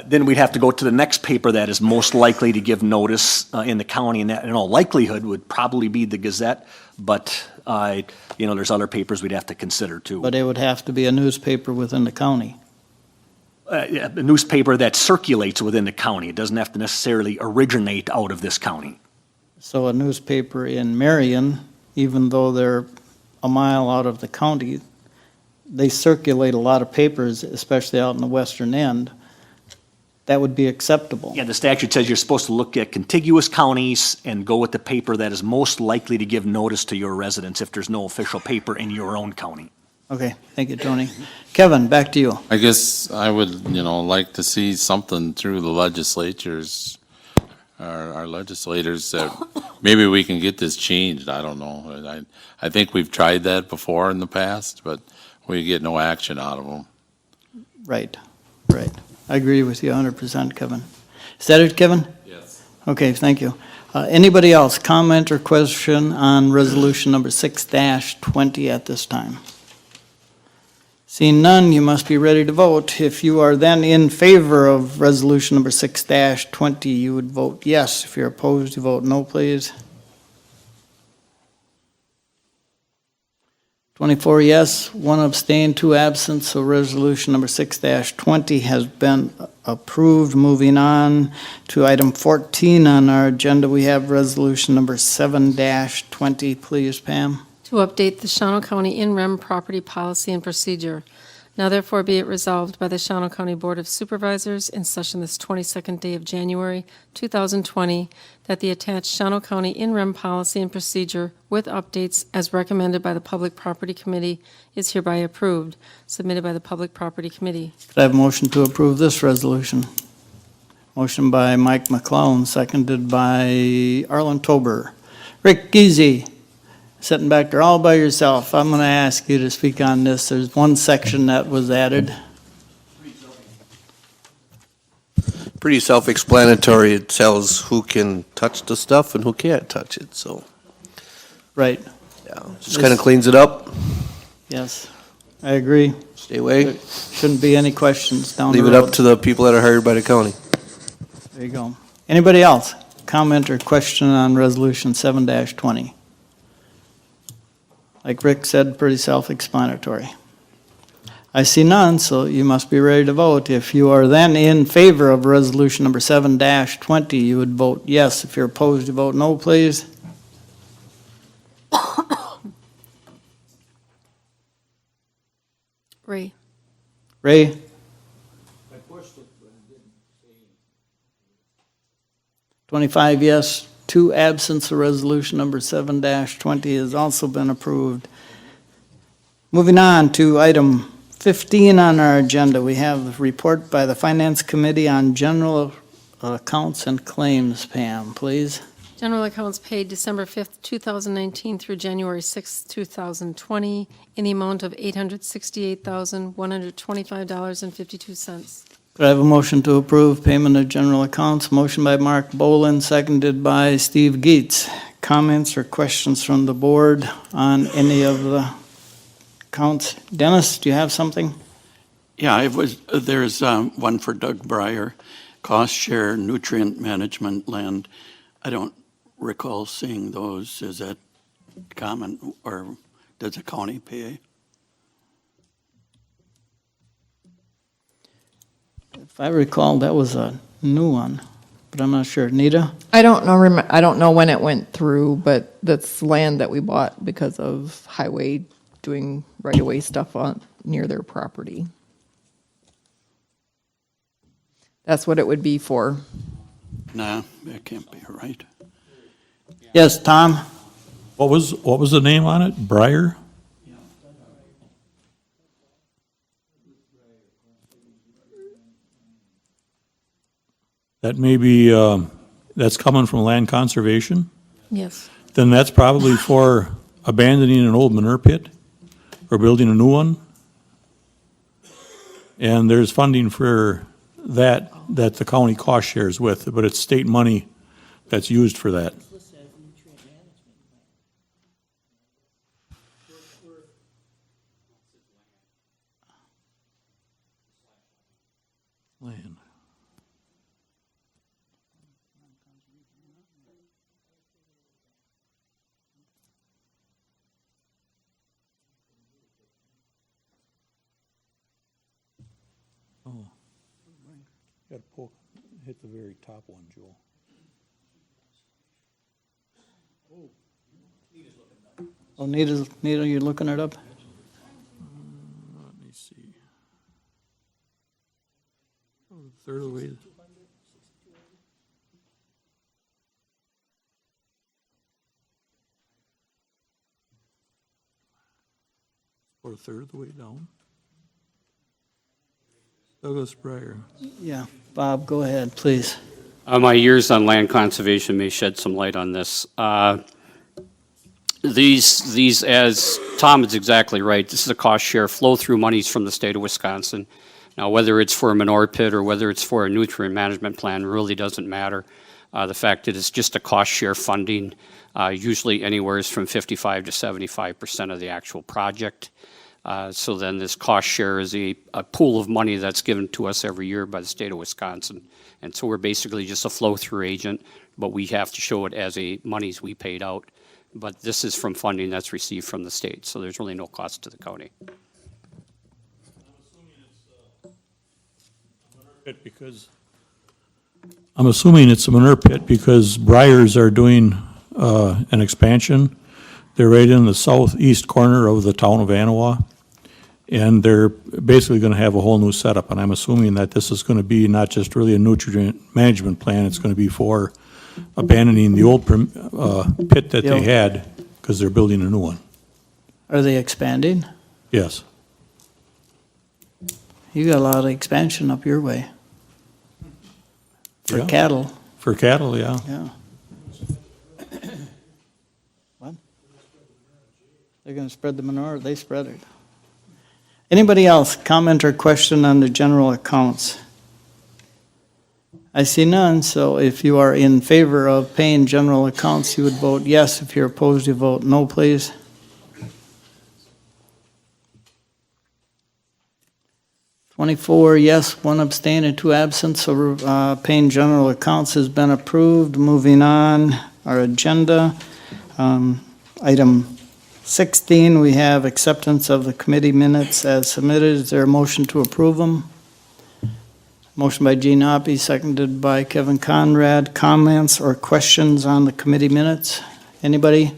Then we'd have to go to the next paper that is most likely to give notice in the county, and that in all likelihood would probably be the Gazette, but there's other papers we'd have to consider too. But it would have to be a newspaper within the county. A newspaper that circulates within the county. It doesn't have to necessarily originate out of this county. So a newspaper in Marion, even though they're a mile out of the county, they circulate a lot of papers, especially out in the western end. That would be acceptable. Yeah, the statute says you're supposed to look at contiguous counties and go with the paper that is most likely to give notice to your residents if there's no official paper in your own county. Okay, thank you, Tony. Kevin, back to you. I guess I would, like to see something through the legislatures, our legislators, that maybe we can get this changed. I don't know. I think we've tried that before in the past, but we get no action out of them. Right, right. I agree with you 100%, Kevin. Is that it, Kevin? Yes. Okay, thank you. Anybody else, comment or question on resolution number 6-20 at this time? Seeing none, you must be ready to vote. If you are then in favor of resolution number 6-20, you would vote yes. If you're opposed, you vote no, please. 24 yes, 1 abstain, 2 absent, so resolution number 6-20 has been approved. Moving on to item 14 on our agenda, we have resolution number 7-20. Please, Pam. To update the Shawano County in-rem property policy and procedure. Now therefore be it resolved by the Shawano County Board of Supervisors in session this 22nd day of January 2020 that the attached Shawano County in-rem policy and procedure with updates as recommended by the Public Property Committee is hereby approved, submitted by the Public Property Committee. Could I have a motion to approve this resolution? Motion by Mike McClellan, seconded by Arlen Tober. Rick Giese, sitting back there all by yourself. I'm going to ask you to speak on this. There's one section that was added. Pretty self-explanatory. It tells who can touch the stuff and who can't touch it, so. Right. Yeah, just kind of cleans it up. Yes, I agree. Stay away. Shouldn't be any questions down the Leave road. it up to the people that are hired by the county. There you go. Anybody else? Comment or question on resolution 7-20? Like Rick said, pretty self-explanatory. I see none, so you must be ready to vote. If you are then in favor of resolution number 7-20, you would vote yes. If you're opposed, you vote no, please. Ray. Ray? 25 yes, 2 absent, so resolution number 7-20 has also been approved. Moving on to item 15 on our agenda, we have the report by the Finance Committee on general accounts and claims. Pam, please. General accounts paid December 5th, 2019 through January 6th, 2020 in the amount of $868,125.52. Could I have a motion to approve payment of general accounts? Motion by Mark Boland, seconded by Steve Geetz. Comments or questions from the board on any of the accounts? Dennis, do you have something? Yeah, there's one for Doug Breyer, cost share, nutrient management land. I don't recall seeing those. Is that common, or does the county pay? If I recall, that was a new one, but I'm not sure. Nita? I don't know. I don't know when it went through, but that's land that we bought because of highway doing right-of-way stuff on near their property. That's what it would be for. Nah, that can't be right. Yes, Tom? What was the name on it? Breyer? That may be, that's coming from land conservation? Yes. Then that's probably for abandoning an old manure pit or building a new one. And there's funding for that the county cost shares with, but it's state money that's used for that. Land. Oh. Got to hit the very top one, Joel. Oh, Nita, you're looking it up? Let me see. Oh, third of the way. Or a third of the way down. Douglas Breyer. Yeah, Bob, go ahead, please. My years on land conservation may shed some light on this. These, as Tom is exactly right, this is a cost share flow-through monies from the state of Wisconsin. Now, whether it's for a manure pit or whether it's for a nutrient management plan really doesn't matter. The fact that it's just a cost share funding, usually anywhere from 55 to 75% of the actual project. So then this cost share is a pool of money that's given to us every year by the state of Wisconsin. And so we're basically just a flow-through agent, but we have to show it as a monies we paid out. But this is from funding that's received from the state, so there's really no cost to the county. I'm assuming it's a manure pit because Briars are doing an expansion. They're right in the southeast corner of the town of Anawa, and they're basically going to have a whole new setup. And I'm assuming that this is going to be not just really a nutrient management plan, it's going to be for abandoning the old pit that they had because they're building a new one. Are they expanding? Yes. You got a lot of expansion up your way. For Yeah. cattle. For cattle, yeah. Yeah. What? They're gonna spread the manure, they spread it. Anybody else, comment or question on the general accounts? I see none, so if you are in favor of paying general accounts, you would vote yes. If you're opposed, you vote no, please. Twenty-four yes, one abstain, and two absent, so paying general accounts has been approved. Moving on, our agenda. Item 16, we have acceptance of the committee minutes as submitted. Is there a motion to approve them? Motion by Gene Hoppy, seconded by Kevin Conrad. Comments or questions on the committee minutes? Anybody?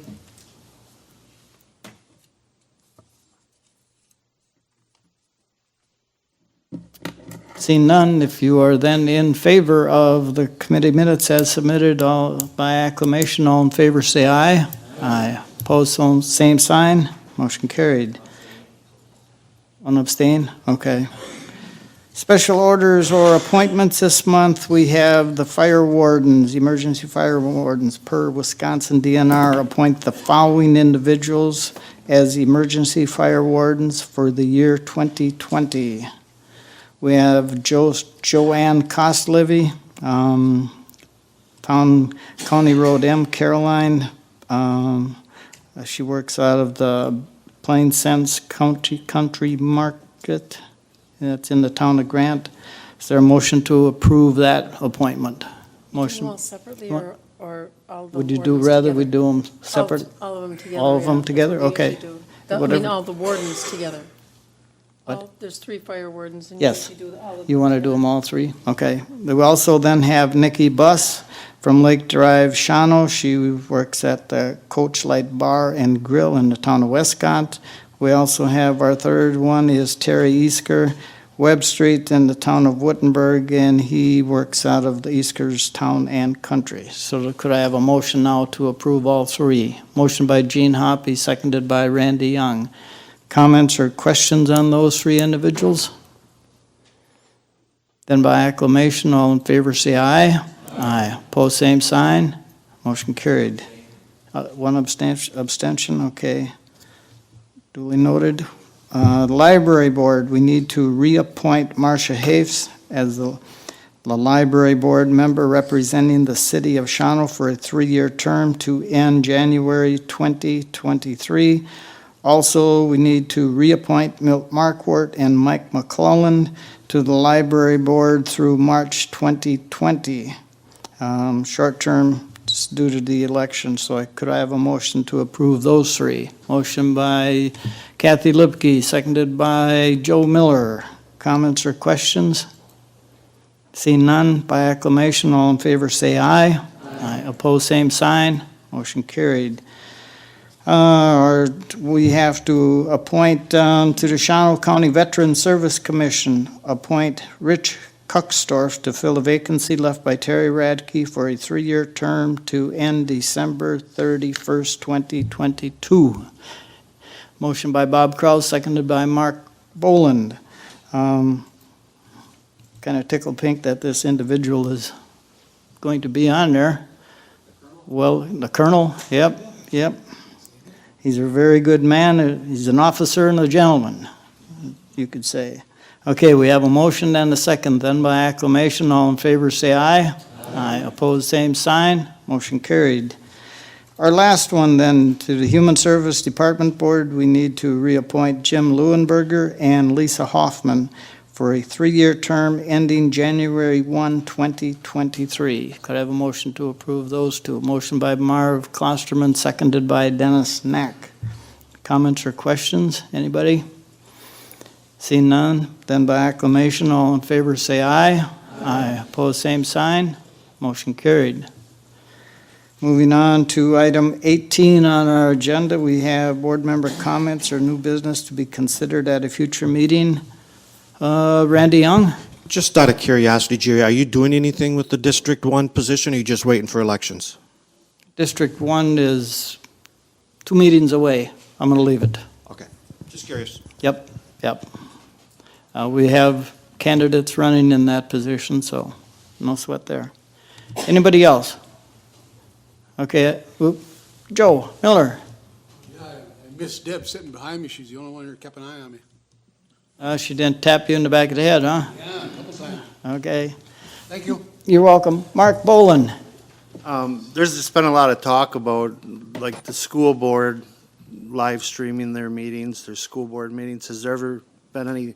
Seeing none, if you are then in favor of the committee minutes as submitted, all by acclamation, all in favor say aye. Aye. Opposed, same sign. Motion carried. One abstain? Okay. Special orders or appointments this month, we have the fire wardens, emergency fire wardens per Wisconsin DNR, appoint the following individuals as emergency fire wardens for the year 2020. We have Joanne Kostlevy, County Road M, Caroline. She works out of the Plain Sense Country Market. That's in the town of Grant. Is there a motion to approve that appointment? Motion. All separately or all the Would you do wardens rather together? we do them separate? All of them together. All of them yeah. together? That's what we Okay. usually do. I mean, Whatever. all the wardens together. What? There's 3 fire wardens and Yes. you usually do all of them. You want to do them all three? Okay. We also then have Nikki Buss from Lake Drive, Shawano. She works at the Coach Light Bar and Grill in the town of Westcott. We also have our third one is Terry Easker, Webb Street in the town of Wittenberg, and he works out of the Easker's Town and Country. So could I have a motion now to approve all three? Motion by Gene Hoppy, seconded by Randy Young. Comments or questions on those three individuals? Then by acclamation, all in favor say aye. Aye. Opposed, same sign. Motion carried. One abstention, okay. Duly noted. Library Board, we need to reappoint Marcia Hafes as the library board member representing the city of Shawano for a 3-year term to end January 2023. Also, we need to reappoint Milt Markwart and Mike McClellan to the library board through March 2020. Short term due to the election, so could I have a motion to approve those three? Motion by Kathy Lipke, seconded by Joe Miller. Comments or questions? Seeing none, by acclamation, all in favor say aye. Aye. Opposed, same sign. Motion carried. We have to appoint to the Shawano County Veteran Service Commission, appoint Rich Kuckstorf to fill a vacancy left by Terry Radke for a 3-year term to end December 31st, 2022. Motion by Bob Kraus, seconded by Mark Boland. Kind of tickled pink that this individual is going to be on there. Well, the colonel, yep. He's a very good man. He's an officer and a gentleman, you could say. Okay, we have a motion and a second, then by acclamation, all in favor say aye. Aye. Opposed, same sign. Motion carried. Our last one then, to the Human Service Department Board, we need to reappoint Jim Leuenberger and Lisa Hoffman for a 3-year term ending January 1, 2023. Could I have a motion to approve those two? Motion by Marv Klosterman, seconded by Dennis Knack. Comments or questions? Anybody? Seeing none, then by acclamation, all in favor say aye. Aye. Opposed, same sign. Motion carried. Moving on to item 18 on our agenda, we have board member comments or new business to be considered at a future meeting. Randy Young? Just out of curiosity, Jerry, are you doing anything with the District 1 position, or are you just waiting for elections? District 1 is 2 meetings away. I'm going to leave it. Okay, just curious. Yep. We have candidates running in that position, so no sweat there. Anybody else? Okay, Joe Miller. Yeah, I miss Deb sitting behind me. She's the only one who kept an eye on me. She didn't tap you in the back of the head, huh? Yeah, a couple times. Okay. Thank you. You're welcome. Mark Boland. There's just been a lot of talk about, like, the school board live streaming their meetings, their school board meetings. Has there ever been any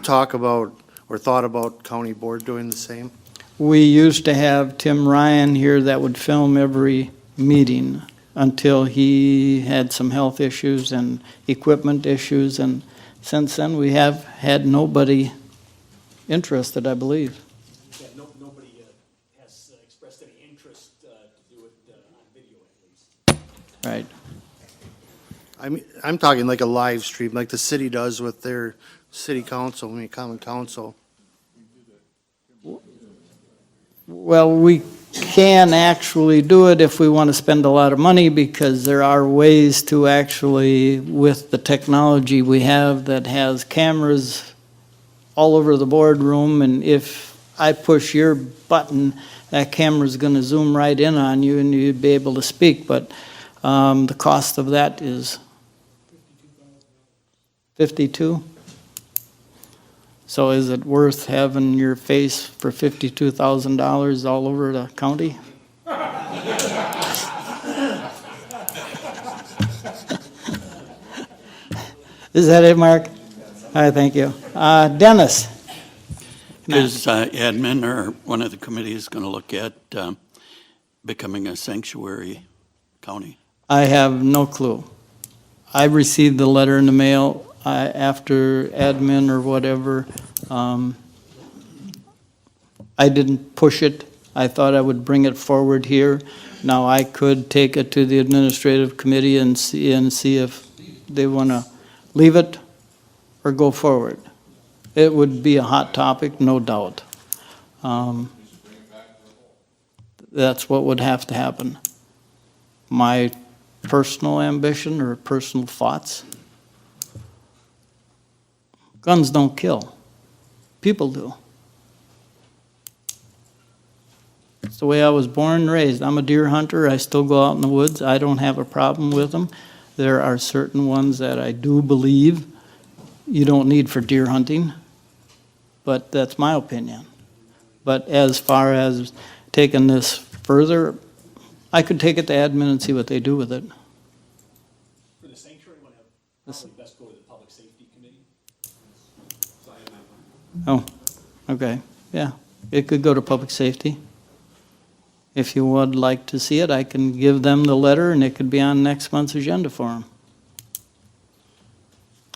talk about or thought about county board doing the same? We used to have Tim Ryan here that would film every meeting until he had some health issues and equipment issues, and since then, we have had nobody interested, I believe. Yeah, nobody has expressed any interest to do it on video at least. Right. I'm talking like a live stream, like the city does with their city council, common council. Well, we can actually do it if we want to spend a lot of money, because there are ways to actually, with the technology we have that has cameras all over the boardroom, and if I push your button, that camera's going to zoom right in on you and you'd be able to speak, but the cost of that is $52,000. So is it worth having your face for $52,000 all over the county? Is that it, Mark? All right, thank you. Dennis? Is admin or one of the committees going to look at becoming a sanctuary county? I have no clue. I received the letter in the mail after admin or whatever. I didn't push it. I thought I would bring it forward here. Now, I could take it to the administrative committee and see if they want to leave it or go forward. It would be a hot topic, no doubt. That's what would have to happen. My personal ambition or personal thoughts? Guns don't kill. People do. It's the way I was born and raised. I'm a deer hunter. I still go out in the woods. I don't have a problem with them. There are certain ones that I do believe you don't need for deer hunting, but that's my opinion. But as far as taking this further, I could take it to admin and see what they do with it. For the sanctuary, one probably best go to the public safety committee. Oh, okay, yeah. It could go to public safety. If you would like to see it, I can give them the letter and it could be on next month's agenda for them.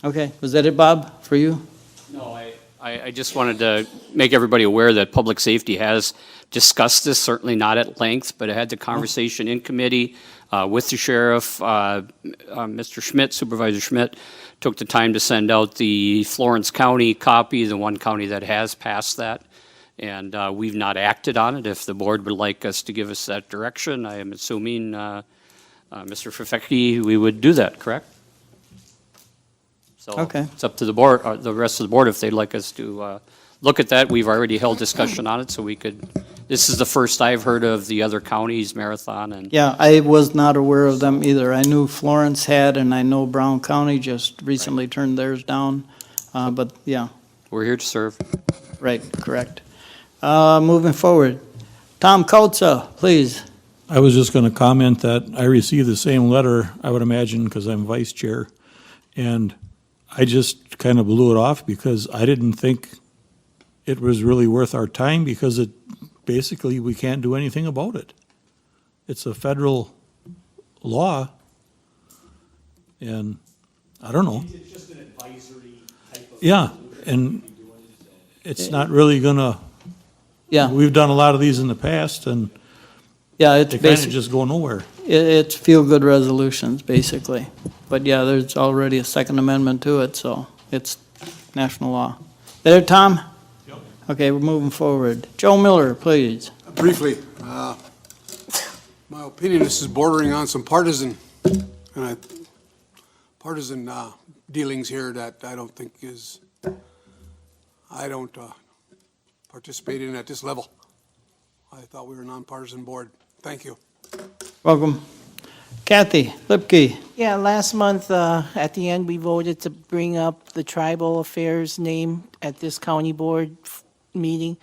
Okay, was that it, Bob, for you? No, I just wanted to make everybody aware that public safety has discussed this, certainly not at length, but it had the conversation in committee with the sheriff. Mr. Schmidt, Supervisor Schmidt, took the time to send out the Florence County copy, the one county that has passed that. And we've not acted on it. If the board would like us to give us that direction, I am assuming, Mr. Fefecki, we would do that, correct? So Okay. it's up to the board, or the rest of the board, if they'd like us to look at that. We've already held discussion on it, so we could, this is the first I've heard of the other counties, Marathon and. Yeah, I was not aware of them either. I knew Florence had, and I know Brown County just recently turned theirs down, but yeah. We're here to serve. Right, correct. Moving forward. Tom Kautza, please. I was just going to comment that I received the same letter, I would imagine, because I'm vice chair, and I just kind of blew it off because I didn't think it was really worth our time because it, basically, we can't do anything about it. It's a federal law, and I don't know. It's just an advisory type of. Yeah, and it's not really gonna, Yeah, we've done a lot of these in the past, and yeah, it's they kind of basically, just go nowhere. it's feel-good resolutions, basically. But yeah, there's already a Second Amendment to it, so it's national law. There, Tom? Yep. Okay, we're moving forward. Joe Miller, please. Briefly, my opinion, this is bordering on some partisan dealings here that I don't think is, I don't participate in at this level. I thought we were a nonpartisan board. Thank you. Welcome. Kathy Lipke. Yeah, last month, at the end, we voted to bring up the tribal affairs name at this county board meeting,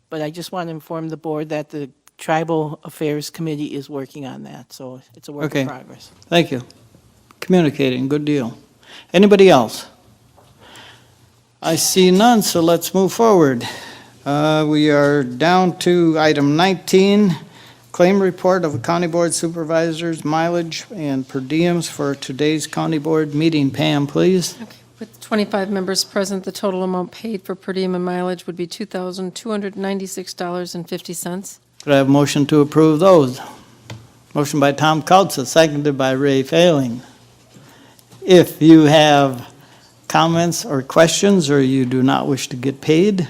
but I just want to inform the board that the tribal affairs committee is working on that, so it's a work Okay. in progress. Thank you. Communicating, good deal. Anybody else? I see none, so let's move forward. We are down to item 19, claim report of the County Board Supervisors mileage and per diems for today's County Board meeting. Pam, please. With 25 members present, the total amount paid for per diem and mileage would be $2,296.50. Could I have a motion to approve those? Motion by Tom Kautza, seconded by Ray Failing. If you have comments or questions, or you do not wish to get paid,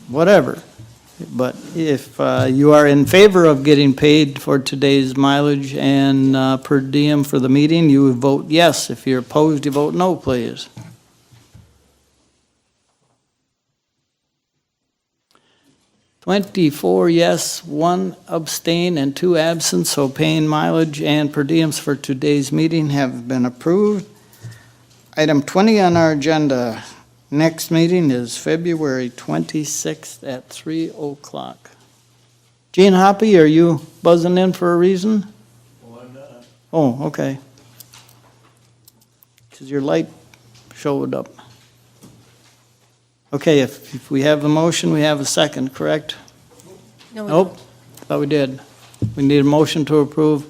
whatever. But if you are in favor of getting paid for today's mileage and per diem for the meeting, you would vote yes. If you're opposed, you vote no, please. "24 yes, 1 abstain, and 2 absent, so paying mileage and per diems for today's meeting have been approved. Item 20 on our agenda, next meeting is February 26th at 3 o'clock. Gene Hoppy, are you buzzing in for a reason? Well, I'm not. Oh, okay. Because your light showed up. Okay, if we have a motion, we have a second, correct? No, we Nope, thought we did. We need a motion to approve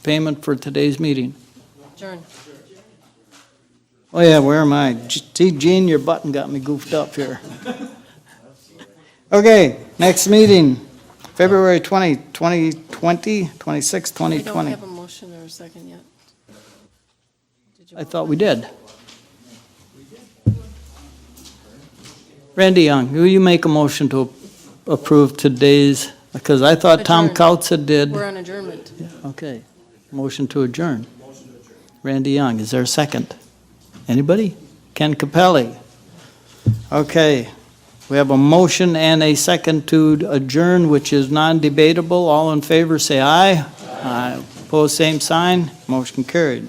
payment for today's meeting. Adjourn. Oh yeah, where am I? See, Gene, your button got me goofed up here. Okay, next meeting, February 20, 2020, 26, We don't 2020. have a motion or a second yet. I thought we did. Randy Young, will you make a motion to approve today's, because I thought Tom Adjourn. Kautza did. We're on adjournment. Okay, motion to adjourn. Randy Young, is there a second? Anybody? Ken Capelli. Okay, we have a motion and a second to adjourn, which is non-debatable. All in favor, say aye. Aye. Opposed, same sign. Motion carried.